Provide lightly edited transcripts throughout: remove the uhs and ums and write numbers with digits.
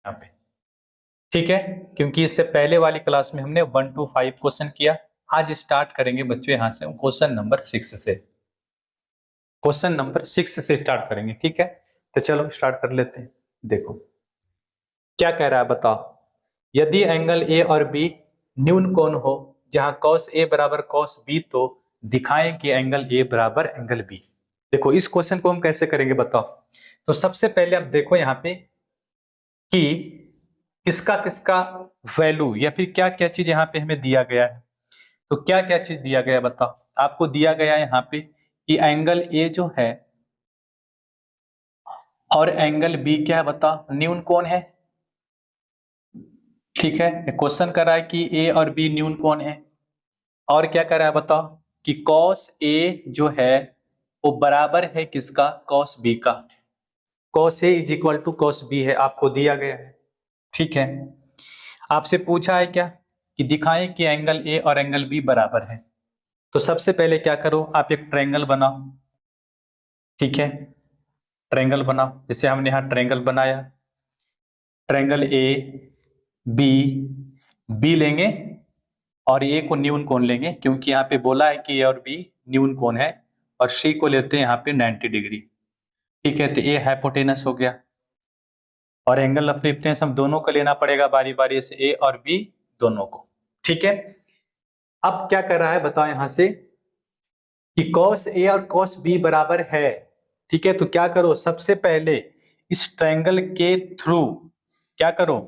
यहाँ पे, ठीक है, क्योंकि इससे पहले वाली क्लास में हमने 1 to 5 क्वेश्चन किया। आज स्टार्ट करेंगे बच्चों यहाँ से क्वेश्चन नंबर 6 से, क्वेश्चन नंबर 6 से स्टार्ट करेंगे, ठीक है। तो चलो स्टार्ट कर लेते हैं। देखो क्या कह रहा है, बताओ। यदि एंगल ए और बी न्यून कोण हो जहां cos ए बराबर cos बी, तो दिखाएं कि एंगल ए बराबर एंगल बी। देखो इस क्वेश्चन को हम कैसे करेंगे बताओ। तो सबसे पहले आप देखो यहाँ पे कि किसका किसका वैल्यू या फिर क्या क्या चीज यहाँ पे हमें दिया गया है। तो क्या क्या चीज दिया गया है बताओ। आपको दिया गया है यहाँ पे कि एंगल ए जो है और एंगल बी क्या है बताओ, न्यून कोण है, ठीक है। क्वेश्चन कर रहा है कि ए और बी न्यून कोण है, और क्या कर रहा है बताओ कि cos ए जो है वो बराबर है किसका, cos बी का। cos A is equal to cos B है, आपको दिया गया है, ठीक है। आपसे पूछा है क्या कि दिखाएं कि एंगल ए और एंगल बी बराबर है। तो सबसे पहले क्या करो, आप एक ट्रायंगल बनाओ, ठीक है। ट्रायंगल बनाओ, जैसे हमने यहाँ ट्रायंगल बनाया, ट्रायंगल ए बी, बी लेंगे और ए को न्यून कोण लेंगे, क्योंकि यहाँ पे बोला है कि ए और बी न्यून कोण है, और सी को लेते हैं यहाँ पे 90 डिग्री, ठीक है। तो ए हाइपोटेनस हो गया, और एंगल ऑफ रेफरेंस हम दोनों को लेना पड़ेगा बारी बारी से, ए और बी दोनों को, ठीक है। अब क्या कर रहा है बताओ यहां से कि cos ए और cos बी बराबर है, ठीक है। तो क्या करो, सबसे पहले इस ट्रायंगल के थ्रू क्या करो,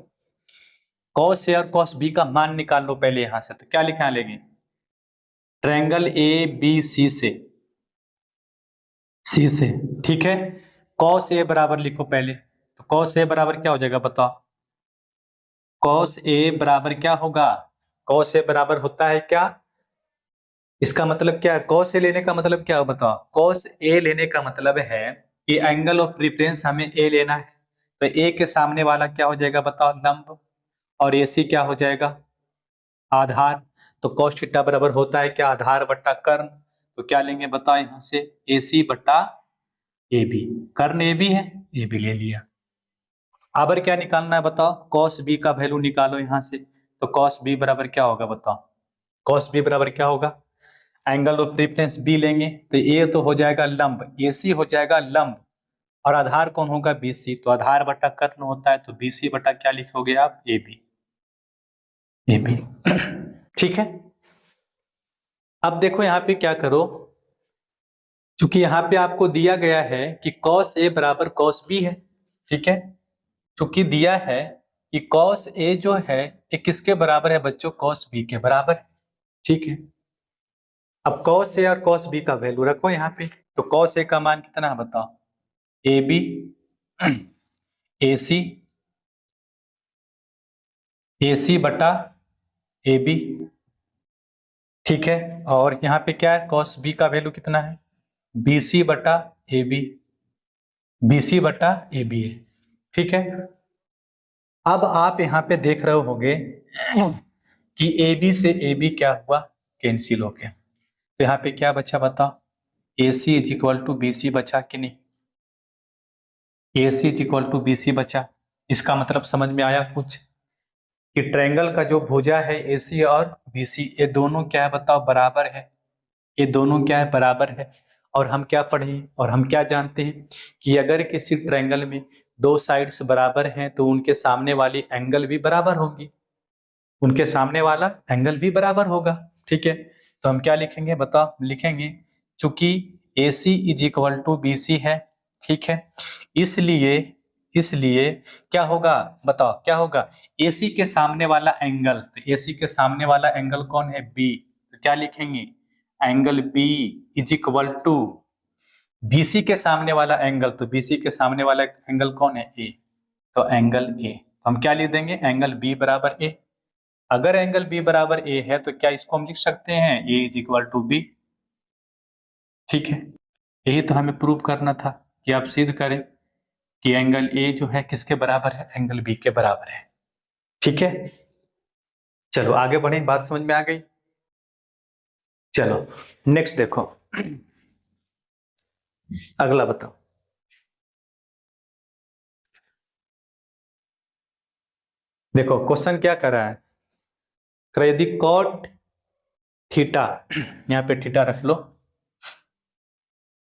cos ए और cos बी का मान निकाल लो पहले यहां से। तो क्या लिखा लेंगे, ट्रायंगल ए बी सी से, सी से, ठीक है। cos ए बराबर लिखो पहले। तो cos ए बराबर क्या हो जाएगा बताओ, cos ए बराबर क्या होगा, cos ए बराबर होता है क्या, इसका मतलब क्या है, cos ए लेने का मतलब क्या है बताओ। cos ए लेने का मतलब है कि एंगल ऑफ रेफरेंस हमें ए लेना है, तो ए के सामने वाला क्या हो जाएगा बताओ, लंब, और AC क्या हो जाएगा, आधार। तो cos थीटा बराबर होता है क्या, आधार बट्टा कर्ण। तो क्या लेंगे बताओ यहां से, AC बट्टा AB, कर्ण AB है, AB ले लिया। अब क्या निकालना है बताओ, cos B का वैल्यू निकालो यहां से। तो cos B बराबर क्या होगा बताओ, cos B बराबर क्या होगा, एंगल ऑफ रेफरेंस B लेंगे, तो A तो हो जाएगा लंब, AC हो जाएगा लंब, और आधार कौन होगा BC, तो आधार बट्टा कर्ण होता है, तो BC बट्टा क्या लिखोगे आप, AB, AB, ठीक है। अब देखो यहाँ पे क्या करो, चूंकि यहाँ पे आपको दिया गया है कि cos A बराबर cos B है, ठीक है। चूंकि दिया है कि cos A जो है ये किसके बराबर है बच्चों, cos B के बराबर है, ठीक है। अब cos A और cos B का वैल्यू रखो यहाँ पे। तो cos A का मान कितना है बताओ, AB AC, AC बटा AB, ठीक है। और यहाँ पे क्या है, cos B का वैल्यू कितना है, BC बटा AB, BC बटा AB है, ठीक है। अब आप यहाँ पे देख रहे होंगे कि AB से AB क्या हुआ, कैंसिल हो गया। तो यहाँ पे क्या बचा बताओ, AC is equal to BC बचा कि नहीं, AC is equal to BC बचा। इसका मतलब समझ में आया कुछ, कि ट्रायंगल का जो भुजा है AC और BC, ये दोनों क्या है बताओ, बराबर है। ये दोनों क्या है, बराबर है। और हम क्या पढ़े, और हम क्या जानते हैं कि अगर किसी ट्रायंगल में दो साइड्स बराबर हैं तो उनके सामने वाली एंगल भी बराबर होगी, उनके सामने वाला एंगल भी बराबर होगा, ठीक है। तो हम क्या लिखेंगे बताओ, लिखेंगे चूंकि AC is equal to BC है, ठीक है, इसलिए इसलिए क्या होगा बताओ, क्या होगा, AC के सामने वाला एंगल, तो AC के सामने वाला एंगल कौन है, B, तो क्या लिखेंगे, angle B is equal to BC के सामने वाला एंगल, तो BC के सामने वाला एंगल कौन है, A, तो एंगल A। तो हम क्या लिख देंगे, एंगल B बराबर A। अगर एंगल B बराबर A है तो क्या इसको हम लिख सकते हैं, A is equal to B, ठीक है। यही तो हमें प्रूव करना था कि आप सिद्ध करें कि एंगल A जो है किसके बराबर है, एंगल B के बराबर है, ठीक है। चलो आगे बढ़े, बात समझ में आ गई। चलो नेक्स्ट देखो, अगला बताओ। देखो क्वेश्चन क्या कर रहा है, यदि कॉट थीटा, यहाँ पे थीटा रख लो,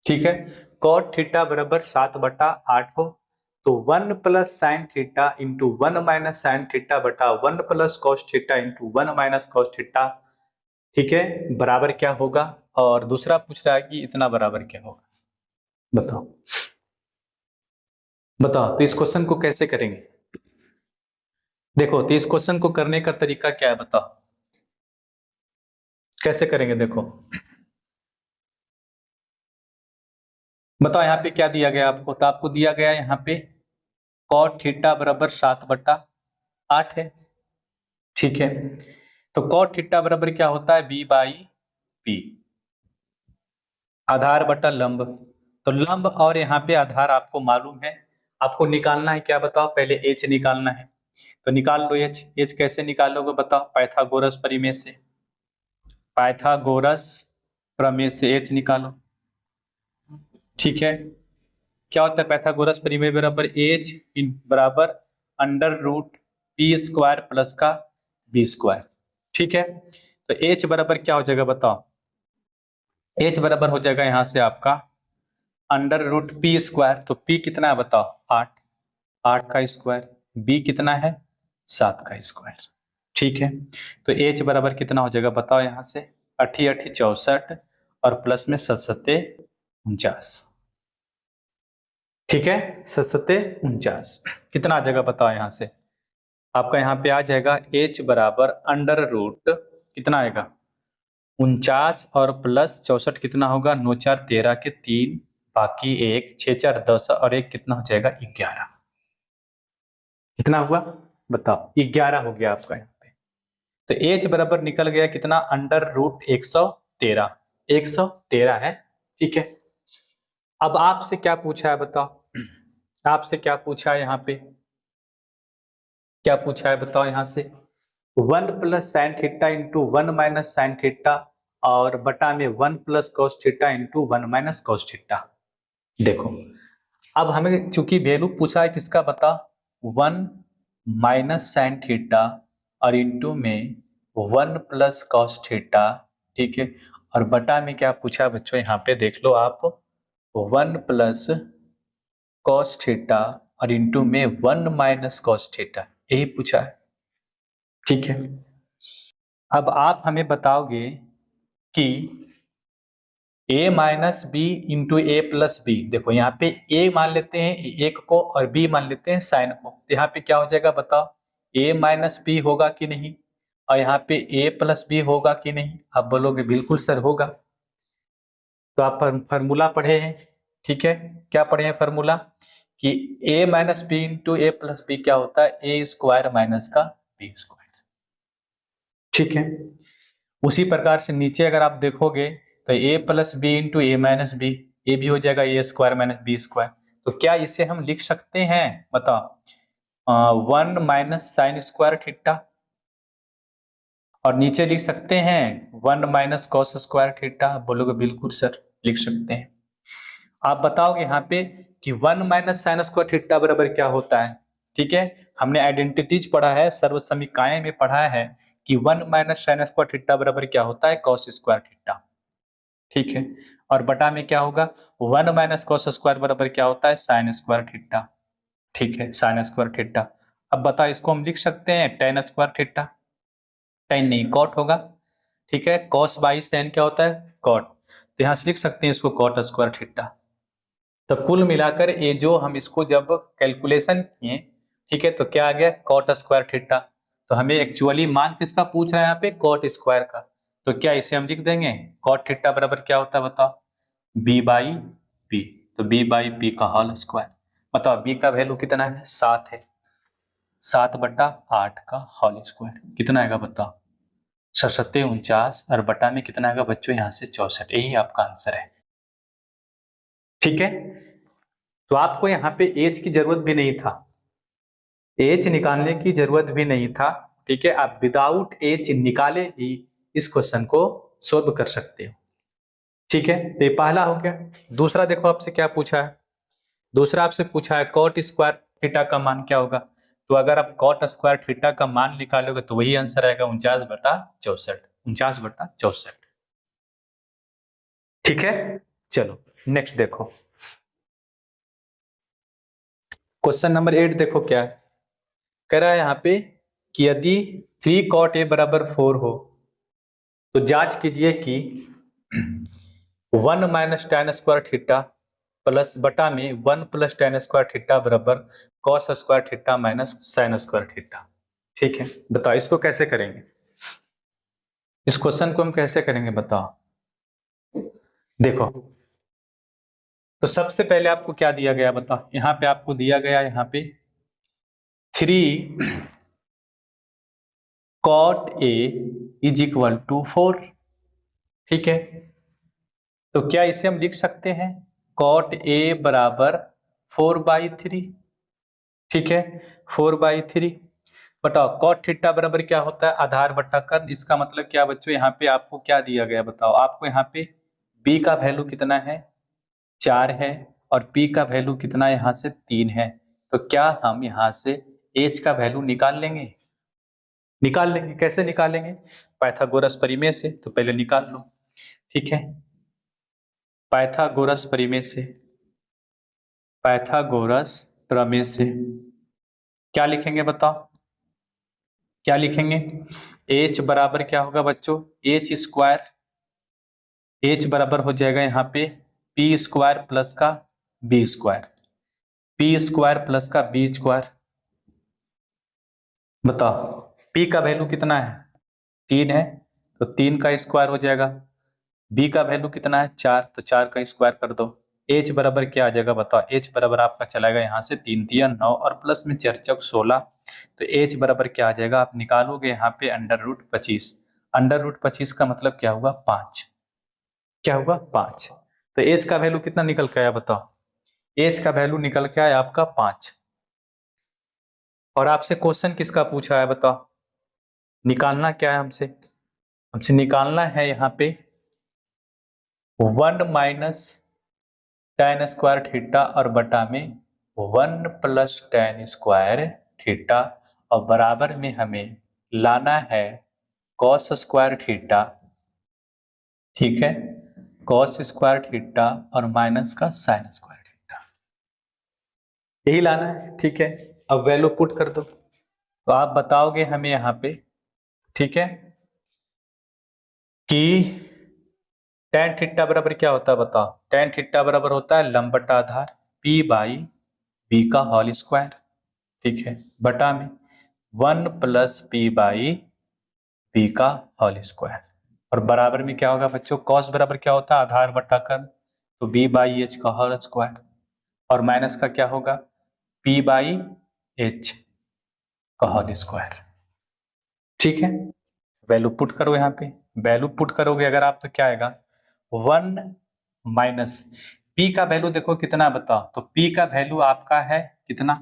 ठीक है, कॉट थीटा बराबर 7/8 हो तो 1 plus sine theta into 1 minus sine theta बटा 1 plus cos theta into 1 minus cos theta, ठीक है, बराबर क्या होगा। और दूसरा पूछ रहा है कि इतना बराबर क्या होगा, बताओ बताओ। तो इस क्वेश्चन को कैसे करेंगे, देखो तो इस क्वेश्चन को करने का तरीका क्या है, बताओ कैसे करेंगे। देखो बताओ यहाँ पे क्या दिया गया आपको, तो आपको दिया गया यहाँ पे कॉट थीटा बराबर 7/8 है, ठीक है। तो कॉट थीटा बराबर क्या होता है, बी बाई पी, आधार बटा लंब। तो लंब और यहाँ पे आधार आपको मालूम है, आपको निकालना है क्या, बताओ पहले एच निकालना है। तो निकाल लो एच। एच कैसे निकालोगे बताओ, पाइथागोरस प्रमेय से, पाइथागोरस प्रमेय से एच निकालो, ठीक है। क्या होता है पाइथागोरस प्रमेय बराबर एच बराबर under root P square plus का बी स्क्वायर, ठीक है। तो एच बराबर क्या हो जाएगा बताओ, एच बराबर हो जाएगा यहां से आपका अंडर रूट पी स्क्वायर, तो पी कितना है बताओ 8, 8 का स्क्वायर, बी कितना है 7 का स्क्वायर, ठीक है। तो एच बराबर कितना हो जाएगा बताओ, यहां से 8 8 64 और प्लस में 7 7 49, ठीक है, 7 7 49 कितना आ जाएगा बताओ, यहां से आपका यहाँ पे आ जाएगा एच बराबर अंडर रूट कितना आएगा 49 और प्लस 64 कितना होगा 9 4 13 के 3 बाकी 1 6 4 10 और 1 कितना हो जाएगा 11, कितना हुआ बताओ 11 हो गया आपका यहाँ पे। तो एच बराबर निकल गया कितना अंडर रूट 113, 113 है, ठीक है। अब आपसे क्या पूछा है बताओ, आपसे क्या पूछा है यहाँ पे, क्या पूछा है बताओ यहाँ से 1 plus sine theta into 1 minus sine theta और बटा में 1 plus cos theta into 1 minus cos theta. देखो अब हमें चूंकि वैल्यू पूछा है किसका बता 1 माइनस साइन थीटा और इंटू में 1 प्लस कॉस थीटा, ठीक है। और बटा में क्या पूछा बच्चों, यहाँ पे देख लो आप 1 प्लस कॉस थीटा और इंटू में 1 माइनस कॉस थीटा, यही पूछा है, ठीक है। अब आप हमें बताओगे कि a minus B into A plus B, देखो यहाँ पे a मान लेते हैं एक को और b मान लेते हैं साइन को, तो यहाँ पे क्या हो जाएगा बताओ a माइनस बी होगा कि नहीं, और यहाँ पे a प्लस बी होगा कि नहीं, आप बोलोगे बिल्कुल सर होगा। तो आप फॉर्मूला पढ़े हैं, ठीक है, क्या पढ़े हैं फॉर्मूला कि a minus B into A plus B क्या होता है ए स्क्वायर माइनस का बी स्क्वायर, ठीक है। उसी प्रकार से नीचे अगर आप देखोगे तो a plus B into A minus B, A भी हो जाएगा A square minus B square. तो क्या इसे हम लिख सकते हैं बताओ 1 माइनस साइन स्क्वायर थीटा, और नीचे लिख सकते हैं 1 माइनस कॉस स्क्वायर थीटा, बोलोगे बिल्कुल सर लिख सकते हैं। आप बताओगे यहाँ पे कि 1 माइनस साइन स्क्वायर थीटा बराबर क्या होता है, ठीक है। हमने आइडेंटिटीज पढ़ा है, सर्व समीकरण में पढ़ा है कि 1 माइनस साइन स्क्वायर थीटा बराबर क्या होता है कॉस स्क्वायर थीटा, ठीक है। और बटा में क्या होगा 1 माइनस कॉस स्क्वायर बराबर क्या होता है साइन स्क्वायर थीटा, ठीक है, साइन स्क्वायर थीटा। अब बताओ इसको हम लिख सकते हैं टेन स्क्वायर थीटा, टेन नहीं कॉट होगा, ठीक है, कॉस बाई साइन क्या होता है कॉट, तो यहां से लिख सकते हैं इसको कॉट स्क्वायर थीटा। तो कुल मिलाकर ये जो हम इसको जब कैलकुलेशन किए, ठीक है, तो क्या आ गया कॉट स्क्वायर थीटा। तो हमें एक्चुअली मान किसका पूछ रहा है यहाँ पे कॉट स्क्वायर का, तो क्या इसे हम लिख देंगे कॉट थीटा बराबर क्या होता है बताओ बी बाई पी, तो बी बाई पी का होल स्क्वायर। बताओ बी का वैल्यू कितना है 7 है, 7/8 का होल स्क्वायर कितना आएगा बताओ 7 49 और बटा में कितना आएगा बच्चों यहाँ से 64, यही आपका आंसर है, ठीक है। तो आपको यहाँ पे एज की जरूरत भी नहीं था, एज निकालने की जरूरत भी नहीं था, ठीक है, आप विदाउट एज निकाले ही इस क्वेश्चन को सोल्व कर सकते हो, ठीक है। तो ये पहला हो गया। दूसरा देखो आपसे क्या पूछा है, दूसरा आपसे पूछा है कॉट स्क्वायर थीटा का मान क्या होगा, तो अगर आप कॉट स्क्वायर थीटा का मान निकालोगे तो वही आंसर आएगा 49/64, 49/64। ठीक है, चलो नेक्स्ट देखो, क्वेश्चन नंबर 8 देखो क्या है, कह रहा है यहाँ पे कि यदि 3 cot a बराबर 4 हो तो जांच कीजिए कि 1 minus tan square theta plus बटा में 1 प्लस tan स्क्वायर थीटा बराबर cos square theta minus sin square theta. ठीक है, बताओ इसको कैसे करेंगे, इस क्वेश्चन को हम कैसे करेंगे बताओ। देखो तो सबसे पहले आपको क्या दिया गया बताओ, यहाँ पे आपको दिया गया यहाँ पे 3 cot a is equal to 4। ठीक है, तो क्या इसे हम लिख सकते हैं cot a बराबर 4/3। ठीक है, 4/3। बताओ cot थीटा बराबर क्या होता है, आधार बटा कर्ण। इसका मतलब क्या बच्चों, यहाँ पे आपको क्या दिया गया बताओ, आपको यहाँ पे b का वैल्यू कितना है 4 है और p का वैल्यू कितना यहाँ से 3 है। तो क्या हम यहाँ से h का वैल्यू निकाल लेंगे, निकाल लेंगे। कैसे निकालेंगे, पाइथागोरस प्रमेय से। तो पहले निकाल लो। ठीक है, पाइथागोरस प्रमेय से, पाइथागोरस प्रमेय से क्या लिखेंगे बताओ, क्या लिखेंगे, h बराबर क्या होगा बच्चों, h स्क्वायर, h बराबर हो जाएगा यहाँ पे p स्क्वायर प्लस का b square, p square plus का b स्क्वायर। बताओ p का वैल्यू कितना है 3 है, तो 3 का स्क्वायर हो जाएगा। b का वैल्यू कितना है 4, तो 4 का स्क्वायर कर दो। h बराबर क्या आ जाएगा बताओ, h बराबर आपका चलाएगा यहाँ से 3 3 9 और प्लस में 4 चौक 16। तो h बराबर क्या आ जाएगा, आप निकालोगे यहाँ पे √25। √25 का मतलब क्या हुआ 5, क्या हुआ 5। तो h का वैल्यू कितना निकल के आया बताओ, h का वैल्यू निकल के आया आपका 5। और आपसे क्वेश्चन किसका पूछा है बताओ, निकालना क्या है हमसे, हमसे निकालना है यहाँ पे 1 माइनस tan स्क्वायर थीटा और बटा में 1 प्लस tan स्क्वायर थीटा और बराबर में हमें लाना है cos स्क्वायर थीटा। ठीक है, cos स्क्वायर थीटा और माइनस का sin स्क्वायर थीटा, यही लाना है। ठीक है, अब वैल्यू पुट कर दो, तो आप बताओगे हमें यहाँ पे, ठीक है, कि tan थीटा बराबर क्या होता है बताओ, tan थीटा बराबर होता है लंब बटा आधार p/b का होल स्क्वायर। ठीक है, बटा में 1 प्लस p/b का होल स्क्वायर और बराबर में क्या होगा बच्चों, cos बराबर क्या होता है आधार बटा कर्ण, तो b/h का होल स्क्वायर और माइनस का क्या होगा p/h का होल स्क्वायर। ठीक है, वैल्यू पुट करो यहाँ पे, वैल्यू पुट करोगे अगर आप तो क्या आएगा 1 माइनस p का वैल्यू देखो कितना बताओ, तो p का वैल्यू आपका है कितना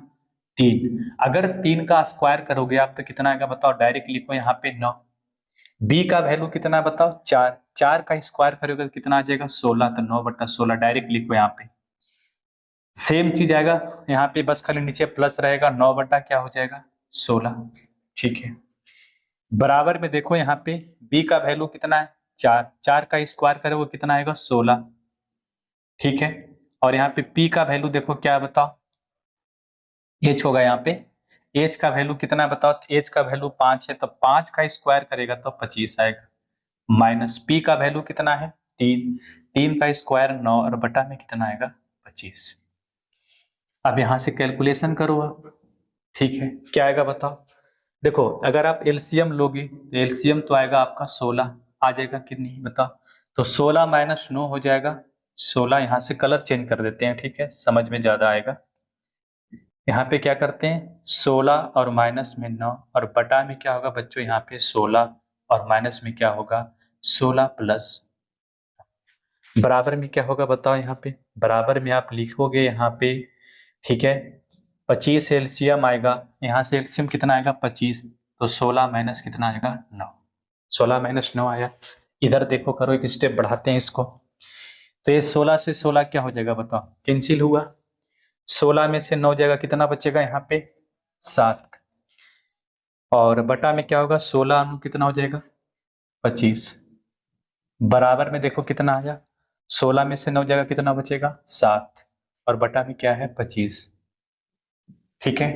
3। अगर 3 का स्क्वायर करोगे आप तो कितना आएगा बताओ, डायरेक्ट लिखो यहाँ पे 9। b का वैल्यू कितना बताओ 4, 4 का स्क्वायर करोगे तो कितना आ जाएगा 16, तो 9/16 डायरेक्ट लिखो यहाँ पे। सेम चीज आएगा यहाँ पे, बस खाली नीचे प्लस रहेगा, 9 बटा क्या हो जाएगा 16। ठीक है, बराबर में देखो यहाँ पे b का वैल्यू कितना है 4, 4 का स्क्वायर करोगे कितना आएगा 16। ठीक है, और यहाँ पे p का वैल्यू देखो क्या है बताओ, h होगा यहाँ पे, h का वैल्यू कितना है बताओ, h का वैल्यू 5 है, तो 5 का स्क्वायर करेगा तो 25 आएगा, माइनस p का वैल्यू कितना है 3, 3 का स्क्वायर 9 और बटा में कितना आएगा 25। अब यहाँ से कैलकुलेशन करो आप। ठीक है, क्या आएगा बताओ, देखो अगर आप एलसीएम लोगे तो एलसीएम तो आएगा आपका 16 आ जाएगा कि नहीं बताओ, तो 16 माइनस 9 हो जाएगा 16। यहाँ से कलर चेंज कर देते हैं, ठीक है, समझ में ज्यादा आएगा। यहाँ पे क्या करते हैं 16 और माइनस में 9 और बटा में क्या होगा बच्चों, यहाँ पे 16 और माइनस में क्या होगा 16 प्लस बराबर में क्या होगा बताओ, यहाँ पे बराबर में आप लिखोगे यहाँ पे, ठीक है, 25 एलसीएम आएगा, यहाँ से एलसीएम कितना आएगा 25, तो 16 माइनस कितना आएगा 9, 16 माइनस 9 आया। इधर देखो करो एक स्टेप बढ़ाते हैं इसको, तो ये 16 से 16 क्या हो जाएगा बताओ, कैंसिल हुआ, 16 में से 9 जाएगा कितना बचेगा यहाँ पे 7, और बटा में क्या होगा 16 अनु कितना हो जाएगा 25, बराबर में देखो कितना आया 16 में से 9 जाएगा कितना बचेगा 7, और बटा में क्या है 25। ठीक है,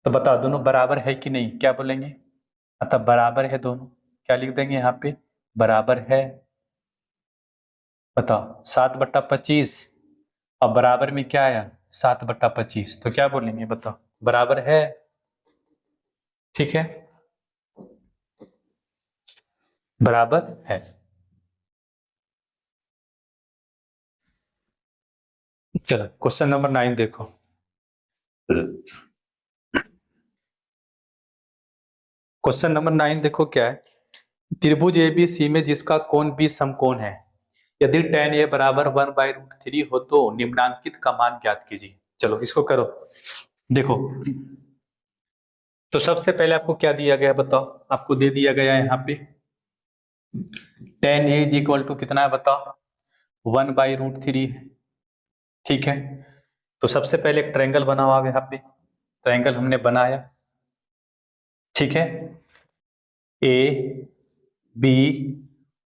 तो बताओ दोनों बराबर है कि नहीं, क्या बोलेंगे, अतः बराबर है दोनों, क्या लिख देंगे यहाँ पे बराबर है। बताओ 7/25 और बराबर में क्या आया 7/25, तो क्या बोलेंगे बताओ बराबर है। ठीक है, बराबर है। चलो क्वेश्चन नंबर 9 देखो। क्वेश्चन नंबर 9 देखो क्या है, त्रिभुज एबीसी में जिसका कोण बी समकोण है, यदि tan a बराबर 1/√3 हो तो निम्नांकित का मान ज्ञात कीजिए। चलो इसको करो। देखो तो सबसे पहले आपको क्या दिया गया बताओ, आपको दे दिया गया है यहाँ पे tan a = कितना है बताओ 1/√3 है। ठीक है, तो सबसे पहले एक ट्रायंगल बनाओ आप, यहाँ पे ट्रायंगल हमने बनाया। ठीक है, ए बी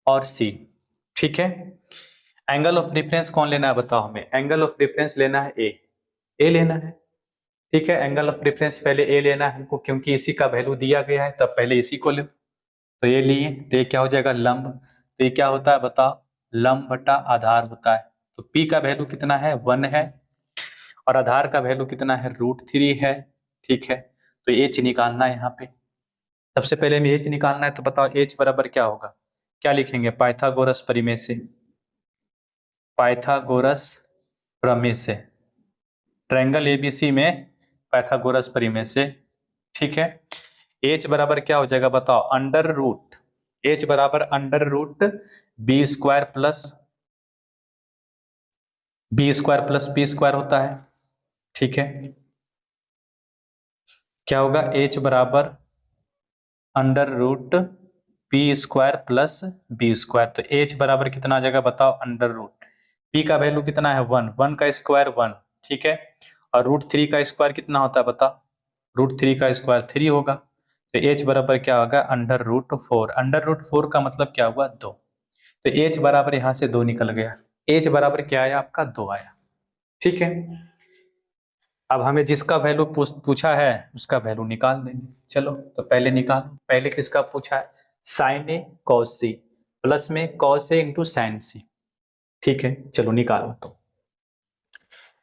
और सी। ठीक है, एंगल ऑफ रेफरेंस कौन लेना है बताओ हमें, एंगल ऑफ रेफरेंस लेना है ए लेना है। ठीक है, एंगल ऑफ रेफरेंस पहले ए लेना है हमको, क्योंकि इसी का वैल्यू दिया गया है, तब पहले इसी को ले। तो ये लिए, तो ये क्या हो जाएगा लंब, तो ये क्या होता है बताओ लंब बटा आधार होता है। तो P का वैल्यू कितना है 1 है, और आधार का वैल्यू कितना है √3 है। ठीक है, तो H निकालना है यहाँ पे, सबसे पहले हमें H निकालना है, तो बताओ H बराबर क्या होगा, क्या लिखेंगे पाइथागोरस प्रमेय से, पाइथागोरस प्रमेय से, ट्रायंगल एबीसी में पाइथागोरस प्रमेय से। ठीक है, H बराबर क्या हो जाएगा बताओ H बराबर √b² प्लस p² होता है। ठीक है, क्या होगा H बराबर √p² प्लस b², तो H बराबर कितना आ जाएगा बताओ P का वैल्यू कितना है 1 का स्क्वायर 1। ठीक है, और √3 का स्क्वायर कितना होता है बताओ √3 का स्क्वायर 3 होगा, तो H बराबर क्या होगा √4 का मतलब क्या हुआ 2, तो H बराबर यहां से 2 निकल गया, H बराबर क्या आया आपका 2 आया। ठीक है, अब हमें जिसका वैल्यू पूछा है उसका वैल्यू निकाल देंगे। चलो तो पहले निकाल, पहले किसका पूछा है sin A cos C, plus में cos A इंटू साइन सी। ठीक है, चलो निकालो। तो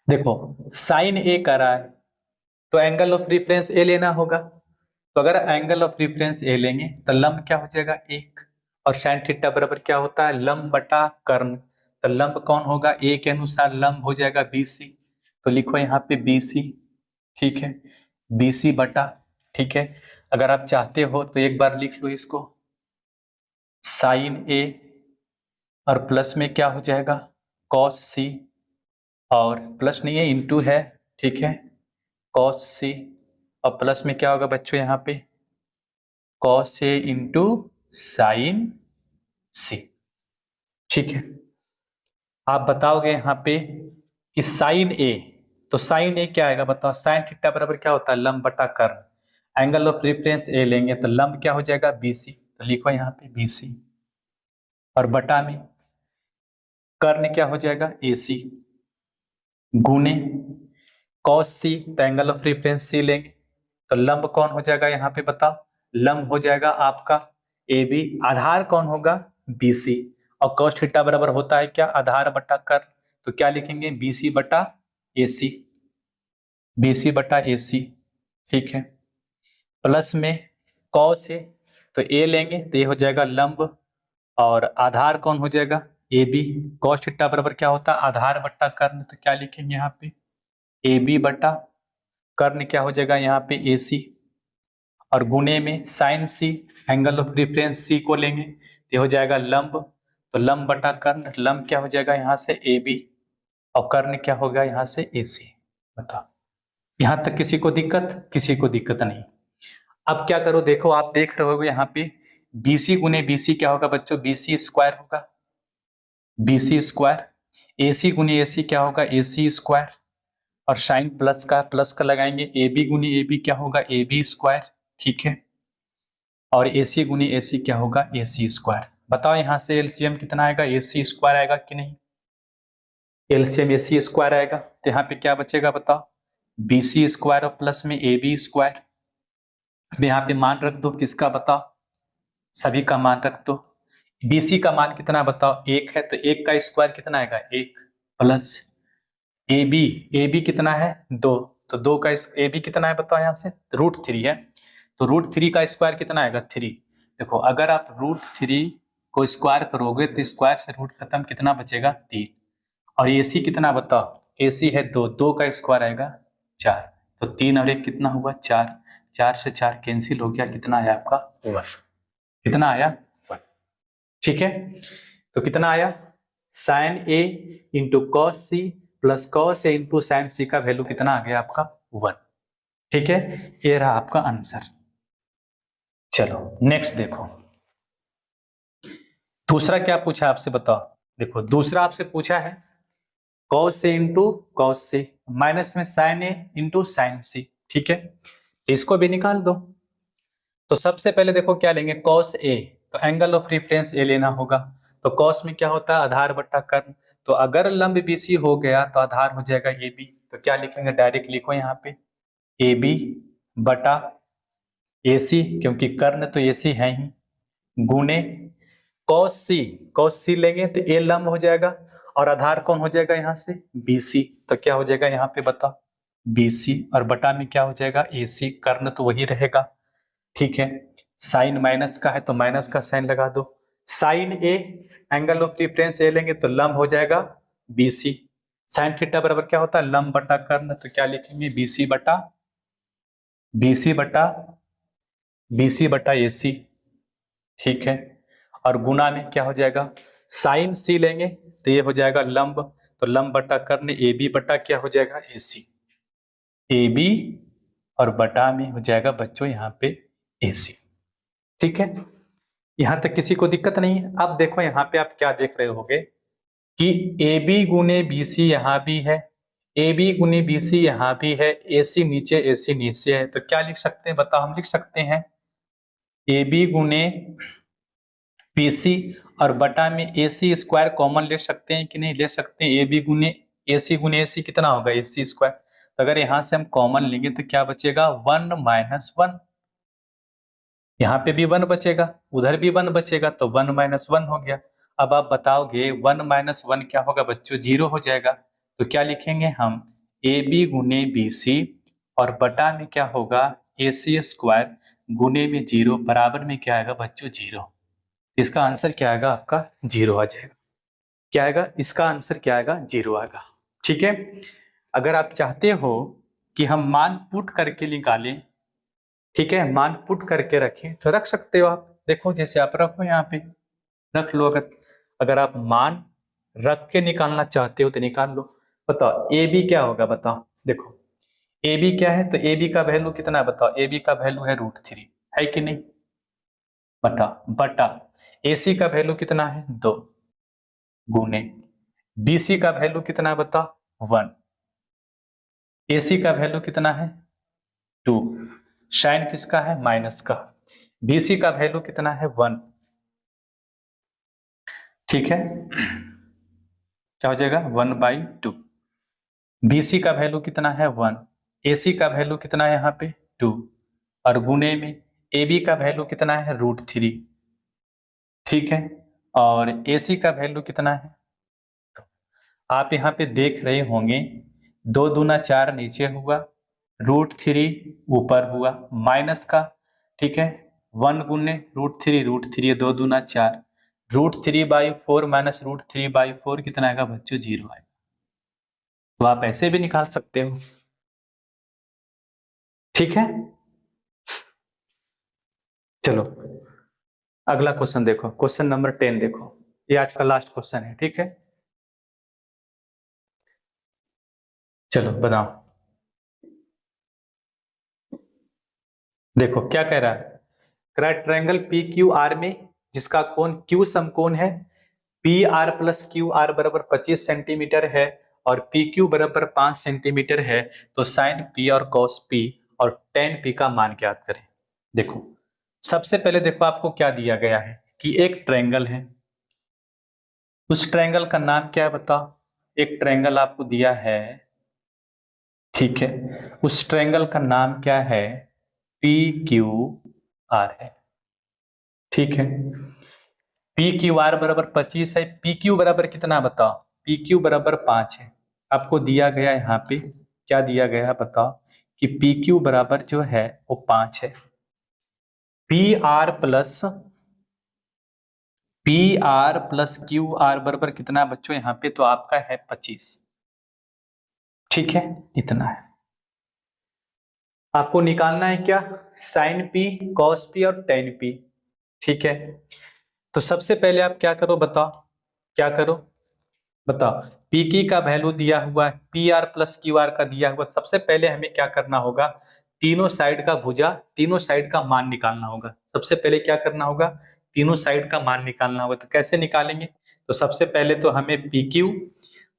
देखो sin A कर रहा है तो एंगल ऑफ रेफरेंस ए लेना होगा, तो अगर एंगल ऑफ रेफरेंस ए लेंगे तो लंब क्या हो जाएगा 1, और साइन थीटा बराबर क्या होता है लंब बटा कर्ण, तो लंब कौन होगा ए के अनुसार लंब हो जाएगा BC, तो लिखो यहाँ पे BC। ठीक है, BC बटा, ठीक है, अगर आप चाहते हो तो एक बार लिख लो इसको साइन A, और प्लस में क्या हो जाएगा कॉस C, और प्लस नहीं है इंटू है। ठीक है, कॉस C, और प्लस में क्या होगा बच्चों यहाँ पे cos A into sine C। ठीक है, आप बताओगे यहाँ पे कि साइन A, तो साइन A क्या आएगा बताओ साइन थीटा बराबर क्या होता है लंब बटा कर्ण, एंगल ऑफ रेफरेंस ए लेंगे तो लंब क्या हो जाएगा BC, तो लिखो यहाँ पे BC, और बटा में कर्ण क्या हो जाएगा AC, गुने cos C, तो एंगल ऑफ रेफरेंस C लेंगे तो लंब कौन हो जाएगा यहाँ पे बताओ लंब हो जाएगा आपका AB, आधार कौन होगा BC, और cos थीटा बराबर होता है क्या आधार बटा कर्ण, तो क्या लिखेंगे BC बटा AC, BC बटा AC। ठीक है, प्लस में cos A, तो A लेंगे तो ये हो जाएगा लंब, और आधार कौन हो जाएगा AB, cos थीटा बराबर क्या होता है आधार बटा कर्ण, तो क्या लिखेंगे यहाँ पे AB बटा कर्ण क्या हो जाएगा यहाँ पे AC, और गुणे में sine C, angle of reference C को लेंगे तो हो जाएगा लंब, तो लंब बटा कर्ण, लंब क्या हो जाएगा यहाँ से AB, और कर्ण क्या होगा यहाँ से AC। बताओ यहाँ तक किसी को दिक्कत नहीं। अब क्या करो देखो आप देख रहे हो यहाँ पे BC गुने BC क्या होगा बच्चों BC² होगा, BC², AC गुने AC क्या होगा AC², और साइन प्लस का लगाएंगे AB गुनी AB क्या होगा AB², ठीक है, और AC गुनी AC क्या होगा, AC स्क्वायर। बताओ यहाँ से LCM कितना आएगा, AC स्क्वायर आएगा कि नहीं, LCM AC स्क्वायर आएगा, तो यहाँ पे क्या बचेगा बताओ, BC स्क्वायर और प्लस में AB स्क्वायर। अब यहाँ पे मान रख दो, किसका बताओ, सभी का मान रख दो। BC का मान कितना बताओ, 1 है, तो 1 का स्क्वायर कितना आएगा, 1 प्लस AB कितना है, 2, तो 2 का AB कितना है बताओ, यहाँ से √3 है, तो √3 का स्क्वायर कितना आएगा, 3। देखो अगर आप √3 को स्क्वायर करोगे तो स्क्वायर से रूट खत्म, कितना बचेगा, 3। और AC कितना बताओ, AC है 2, 2 का स्क्वायर आएगा 4, तो 3 और 1 कितना हुआ, 4, 4 से 4 कैंसिल हो गया, कितना आया आपका 1, कितना आया 1। ठीक है, तो कितना आया, sin A into cos C plus cos A into sin C का वैल्यू कितना आ गया आपका 1। ठीक है, ये रहा आपका आंसर। चलो नेक्स्ट देखो, दूसरा क्या पूछा आपसे बताओ। देखो दूसरा आपसे पूछा है cos A into cos C minus में sin A into sin C। ठीक है, तो इसको भी निकाल दो। तो सबसे पहले देखो क्या लेंगे, cos A, तो एंगल ऑफ रेफरेंस A लेना होगा। तो cos में क्या होता है, आधार बट्टा कर्ण, तो अगर लंब BC हो गया तो आधार हो जाएगा AB, तो क्या लिखेंगे, डायरेक्ट लिखो यहाँ पे AB बटा AC, क्योंकि कर्ण तो AC है ही, गुने cos C लेंगे तो A लंब हो जाएगा और आधार कौन हो जाएगा यहाँ से, BC, तो क्या हो जाएगा यहाँ पे बताओ, BC, और बटा में क्या हो जाएगा, AC, कर्ण तो वही रहेगा। ठीक है, साइन माइनस का है तो माइनस का साइन लगा दो, sine A angle of reference A लेंगे तो लंब हो जाएगा BC, साइन थीटा बराबर क्या होता है, लंब बटा कर्ण, तो क्या लिखेंगे, BC बटा AC। ठीक है, और गुना में क्या हो जाएगा, साइन C लेंगे तो ये हो जाएगा लंब, तो लंब बटा कर्ण AB बटा क्या हो जाएगा, AC, AB, और बटा में हो जाएगा बच्चों यहाँ पे AC। ठीक है, यहां तक किसी को दिक्कत नहीं है। अब देखो यहाँ पे आप क्या देख रहे होगे कि AB गुने BC यहाँ भी है, AB गुने BC यहाँ भी है, AC नीचे है, तो क्या लिख सकते हैं बताओ, हम लिख सकते हैं AB गुने BC और बटा में AC स्क्वायर कॉमन ले सकते हैं कि नहीं, ले सकते हैं। AB गुने AC कितना होगा, AC स्क्वायर, तो अगर यहां से हम कॉमन लेंगे तो क्या बचेगा, 1 माइनस 1, यहाँ पे भी 1 बचेगा, उधर भी 1 बचेगा, तो 1 माइनस 1 हो गया। अब आप बताओगे 1 माइनस 1 क्या होगा बच्चों, 0 हो जाएगा, तो क्या लिखेंगे हम, AB गुने BC और बटा में क्या होगा, AC स्क्वायर गुने में 0 बराबर में क्या आएगा बच्चों, 0। इसका आंसर क्या आएगा आपका, 0 आ जाएगा। क्या आएगा, इसका आंसर क्या आएगा, 0 आएगा। ठीक है, अगर आप चाहते हो कि हम मान पुट करके निकालें, ठीक है, मान पुट करके रखें तो रख सकते हो आप, देखो जैसे आप रखो यहाँ पे रख लो, अगर आप मान रख के निकालना चाहते हो तो निकाल लो। बताओ AB क्या होगा, बताओ, देखो AB क्या है, तो AB का वैल्यू कितना है बताओ, AB का वैल्यू है √3, है कि नहीं, बटा AC का वैल्यू कितना है, 2, गुने BC का वैल्यू कितना है बताओ, 1, AC का वैल्यू कितना है, 2, साइन किसका है, माइनस का, BC का वैल्यू कितना है, 1। ठीक है, क्या हो जाएगा, 1/2। BC का वैल्यू कितना है, 1, AC का वैल्यू कितना है यहाँ पे, 2, और गुने में AB का वैल्यू कितना है, √3। ठीक है, और AC का वैल्यू कितना है, आप यहाँ पे देख रहे होंगे 2 दूना 4 नीचे हुआ, √3 ऊपर हुआ, माइनस का, ठीक है, 1 गुने √3 2 दूना 4, √3/4 माइनस √3/4 कितना आएगा बच्चों, 0 आएगा। तो आप ऐसे भी निकाल सकते हो। ठीक है, चलो अगला क्वेश्चन देखो, क्वेश्चन नंबर 10 देखो, ये आज का लास्ट क्वेश्चन है। ठीक है, चलो बताओ, देखो क्या कह रहा है, ट्रायंगल PQR में जिसका कोण Q समकोण है, PR प्लस QR बराबर 25 सेंटीमीटर है और PQ बराबर 5 सेंटीमीटर है, तो साइन P और cos P और tan P का मान ज्ञात करें। देखो सबसे पहले देखो आपको क्या दिया गया है कि एक ट्रायंगल है, उस ट्रायंगल का नाम क्या है बताओ। एक ट्रायंगल आपको दिया है, ठीक है, उस ट्रायंगल का नाम क्या है, पी क्यू आर है, ठीक है। पी क्यू आर बराबर 25 है, पी क्यू बराबर कितना बताओ, पी क्यू बराबर 5 है। आपको दिया गया यहाँ पे क्या दिया गया है बताओ कि पी क्यू बराबर जो है वो 5 है। P R plus Q R बराबर कितना है बच्चों यहाँ पे, तो आपका है 25, ठीक है, इतना है। आपको निकालना है क्या, साइन पी, कॉस पी और टेन पी, ठीक है। तो सबसे पहले आप क्या करो बताओ, क्या करो बताओ, पी की का वैल्यू दिया हुआ है, P R plus Q R का दिया हुआ, सबसे पहले हमें क्या करना होगा, तीनों साइड का भुजा, तीनों साइड का मान निकालना होगा। सबसे पहले क्या करना होगा, तीनों साइड का मान निकालना होगा। तो कैसे निकालेंगे, तो सबसे पहले तो हमें पी क्यू,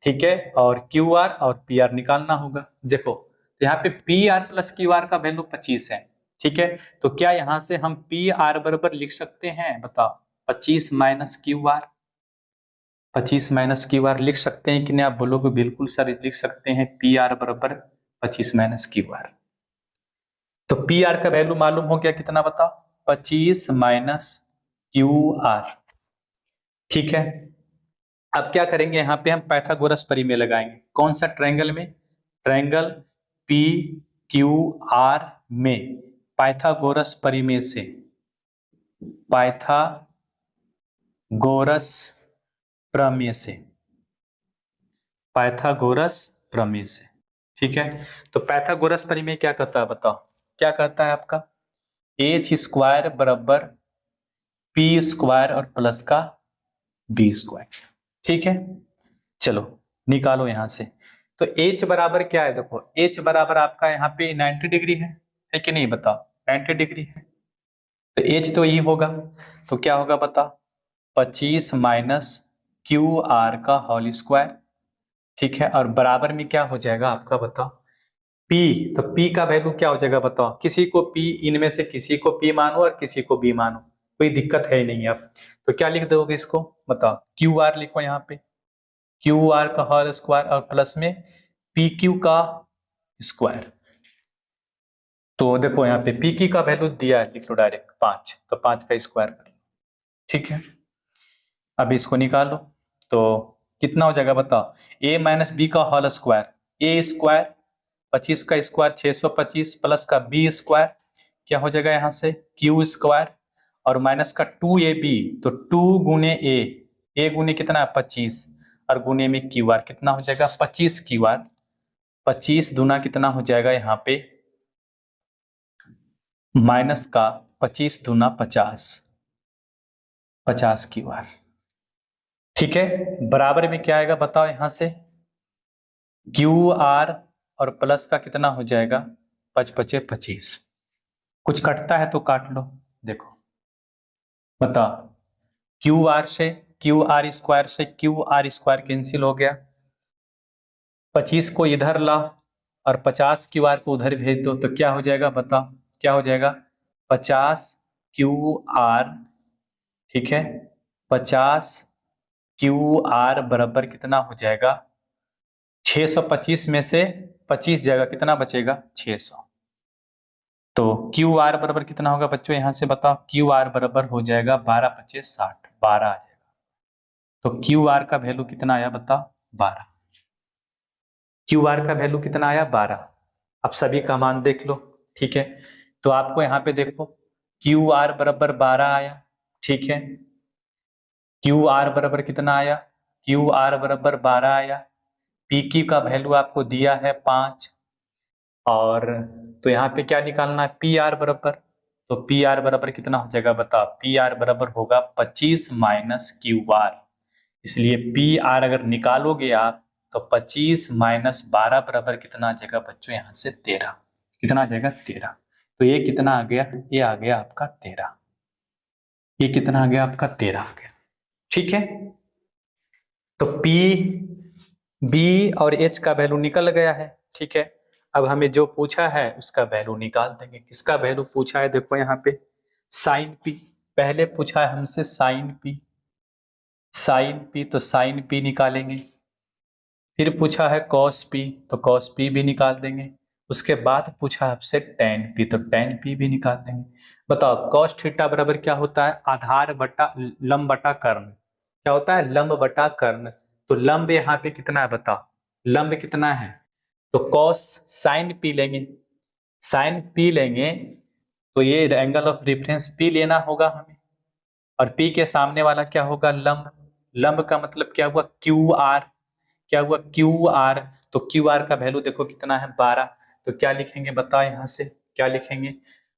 ठीक है, और क्यू आर और पी आर निकालना होगा। देखो तो यहाँ पे P R plus Q R का वैल्यू 25 है, ठीक है। तो क्या यहाँ से हम पी आर बराबर लिख सकते हैं बताओ, 25 minus Q R, 25 minus Q R लिख सकते हैं कि नहीं, आप बोलोगे बिल्कुल सर लिख सकते हैं, पी आर बराबर 25 माइनस क्यू आर। तो पी आर का वैल्यू मालूम हो गया कितना बताओ, 25 माइनस क्यू आर, ठीक है। अब क्या करेंगे, यहाँ पे हम पाइथागोरस प्रमेय लगाएंगे। कौन सा ट्रायंगल में, ट्रायंगल पी क्यू आर में पाइथागोरस प्रमेय से, पाइथागोरस प्रमेय से, पाइथागोरस प्रमेय से, ठीक है। तो पाइथागोरस प्रमेय क्या कहता है बताओ, क्या कहता है आपका, एच स्क्वायर बराबर पी स्क्वायर और प्लस का बी स्क्वायर, ठीक है। चलो निकालो यहां से। तो h बराबर क्या है, देखो h बराबर आपका यहाँ पे 90 डिग्री है कि नहीं बताओ, 90 डिग्री है, तो h तो यही होगा। तो क्या होगा बताओ, 25 माइनस क्यू आर का होल स्क्वायर, ठीक है, और बराबर में क्या हो जाएगा आपका बताओ, p, तो p का वैल्यू क्या हो जाएगा बताओ, किसी को p, इनमें से किसी को p मानो और किसी को b मानो, कोई दिक्कत है ही नहीं। अब तो क्या लिख दोगे इसको बताओ, क्यू आर लिखो यहाँ पे, क्यू आर का होल स्क्वायर और प्लस में पी क्यू का स्क्वायर। तो देखो यहाँ पे पी क्यू का वैल्यू दिया है, लिख लो डायरेक्ट 5, तो 5 का स्क्वायर कर लो, ठीक है। अब इसको निकालो तो कितना हो जाएगा बताओ, ए माइनस बी का होल स्क्वायर, ए स्क्वायर 25 का स्क्वायर 625 प्लस का बी स्क्वायर, क्या हो जाएगा यहाँ से क्यू स्क्वायर, और माइनस का 2ab, तो 2 गुने ए गुने कितना है 25, और गुने में क्यू आर कितना हो जाएगा 25 क्यू आर, 25 दूना कितना हो जाएगा यहाँ पे माइनस का 25 दूना 50, 50 क्यू आर, ठीक है। बराबर में क्या आएगा बताओ यहाँ से, क्यू आर और प्लस का कितना हो जाएगा 5 × 25, कुछ कटता है तो काट लो, देखो बताओ, क्यू आर से क्यू आर स्क्वायर से क्यू आर स्क्वायर कैंसिल हो गया, 25 को इधर ला और 50 क्यू आर को उधर भेज दो, तो क्या हो जाएगा बताओ, क्या हो जाएगा 50 क्यू आर, ठीक है, 50 क्यू आर बराबर कितना हो जाएगा 625 में से 25 जाएगा, कितना बचेगा 600। तो क्यू आर बराबर कितना होगा बच्चों यहां से बताओ, क्यू आर बराबर हो जाएगा 12 × 25 = 60, 12 आ जाएगा। तो क्यू आर का वैल्यू कितना आया बताओ 12, क्यू आर का वैल्यू कितना आया 12। अब सभी का मान देख लो, ठीक है। तो आपको यहाँ पे देखो क्यू आर बराबर 12 आया, ठीक है, क्यू आर बराबर कितना आया, क्यू आर बराबर 12 आया, पी क्यू का वैल्यू आपको दिया है 5, और तो यहाँ पे क्या निकालना है पी आर बराबर, तो पी आर बराबर कितना हो जाएगा बताओ, पी आर बराबर होगा 25 माइनस क्यू आर, इसलिए पी आर अगर निकालोगे आप तो 25 माइनस 12 बराबर कितना आ जाएगा बच्चों यहाँ से 13, कितना आ जाएगा 13। तो ये कितना आ गया, ये आ गया आपका 13, ये कितना आ गया आपका 13 आ गया, ठीक है। तो P, B और H का वैल्यू निकल गया है, ठीक है। अब हमें जो पूछा है उसका वैल्यू निकाल देंगे। किसका वैल्यू पूछा है, देखो यहाँ पे साइन पी, पहले पूछा है हमसे साइन पी, साइन पी तो साइन पी निकालेंगे। फिर पूछा है कॉस पी तो कॉस पी भी निकाल देंगे। उसके बाद पूछा है आपसे टेन पी तो टेन पी भी निकाल देंगे। बताओ कॉस थीटा बराबर क्या होता है, आधार बटा लंब बटा कर्ण। क्या होता है, लंब बटा कर्ण। तो लंब यहाँ पे कितना है बताओ, लंब कितना है, तो कॉस साइन पी लेंगे, साइन पी लेंगे तो ये एंगल ऑफ रेफरेंस पी लेना होगा हमें, और पी के सामने वाला क्या होगा, लंब। लंब का मतलब क्या हुआ, क्यू आर। क्या हुआ, क्यू आर। तो क्यू आर का वैल्यू देखो कितना है, 12। तो क्या लिखेंगे बताओ, यहां से क्या लिखेंगे,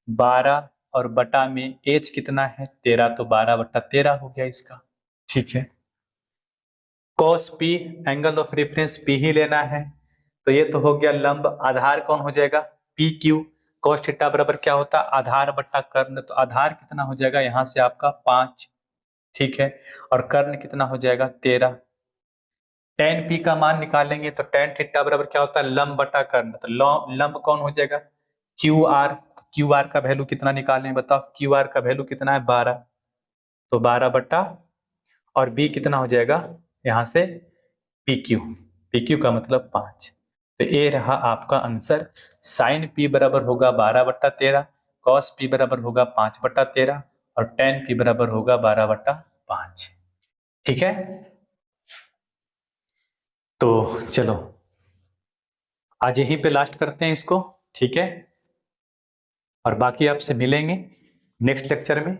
12 और बटा में एच कितना है 13, तो 12/13 हो गया इसका। ठीक है, cause P angle of reference P ही लेना है, तो ये तो हो गया लंब। आधार कौन हो जाएगा, पी क्यू। कॉस थीटा बराबर क्या होता है, आधार बटा कर्ण। तो आधार कितना हो जाएगा यहां से आपका 5। ठीक है, और कर्ण कितना हो जाएगा 13। टेन पी का मान निकालेंगे तो टेन थीटा बराबर क्या होता है, लंब बटा कर्ण। तो लंब कौन हो जाएगा, क्यू आर। क्यू आर का वैल्यू कितना निकालें बताओ, क्यू आर का वैल्यू कितना है 12, तो 12 बटा, और बी कितना हो जाएगा यहां से पी क्यू, पी क्यू का मतलब 5। तो ये रहा आपका आंसर, साइन पी बराबर होगा 12/13, कॉस पी बराबर होगा 5/13, और टेन पी बराबर होगा 12/5। ठीक है, तो चलो आज यहीं पे लास्ट करते हैं इसको। ठीक है, और बाकी आपसे मिलेंगे नेक्स्ट लेक्चर में।